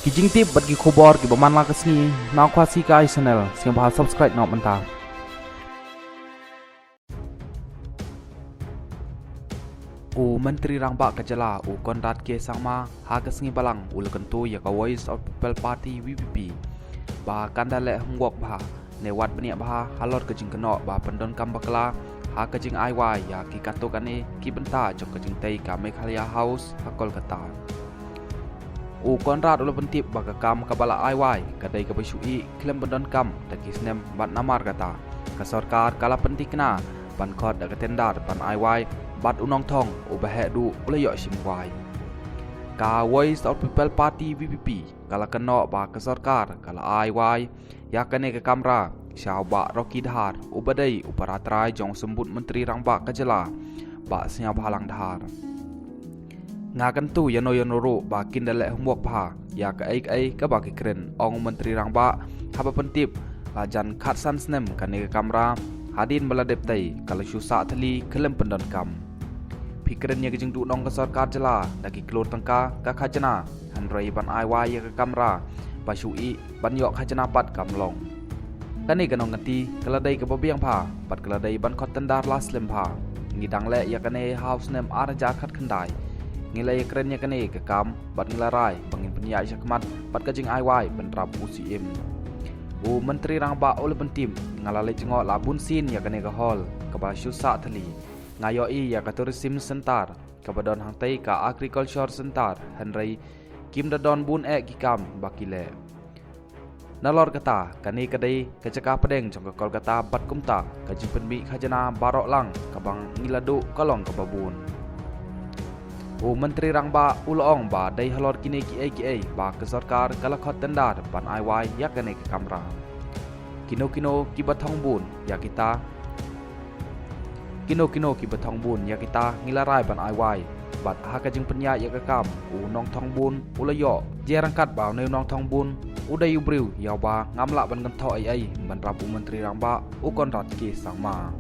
Kijing tip bagi kubor ki baman la kesni nak kuasi kai channel siang bahas subscribe nak mentah. Menteri Rangba Kajala Konrad K Sangma ha kesni balang kentu ya ka Voice of People Party VPP ba kandale hungwak ba newat benia ba halor kejing kenok ba pendon kam bakla ha kejing IY ya ki katokane ki benta jok kejing tei ka Meghalaya House ha Kolkata. Konrad pentip baka kam kabala IY kadai ka besui klem pendon kam taki snem bat namar kata ka sarkar kala pentikna ban khot da tendar ban IY bat unong thong ubahe du ulayo simwai ka Voice of People Party VPP kala keno ba ka sarkar kala IY ya kane ka kamra syaba Rocky Dhar ubadai uparatrai jong sembut Menteri Rangba Kajala ba sia bhalang dhar ngakan tu yano ro ba kin dale humwak pha ya ka ai ka ba ki kren ong Menteri Rangba haba pentip lajan khat san snem kane ka kamra hadin baladep tai kala syusa thali kelem pendon kam pikirnya kejing du nong ka sarkar jala dagi klor tangka ka khajana hanrai ban IY ya ka kamra ba syui ban yok khajana pat kamlong kani kanong ngati kala dai ka babiang pha pat kala dai ban khot tandar las lem pha ngidang le ya kane house nem arja khat khandai ngilai kerennya kane ke kam bat ngelarai bangin penyai syakmat pat kajing IY bentrap UCM Menteri Rangba oleh pentim ngalalai jengok labun sin ya kane ke hall ke basyu sa thali ngayoi ya ka tourism center ke badon hangtai ka agriculture center hanrai kim dadon bun ki kam bakile nalor kata kane kadai ke cakah pedeng jong ke Kolkata bat kumta kajing penbi khajana barok lang ke bang ngiladu kolong ke babun Menteri Rangba ulong ba dai halor kini ki ba ke sarkar kala khot tendar ban IY ya kane ke kamra kino ki bathong bun ya kita ngilarai ban IY bat ha kajing penya ya ke kam nong thong bun ulayo jerangkat ba ne nong thong bun udai ubriu ya ba ngamla ban gantho ai ban rabu Menteri Rangba Konrad K Sangma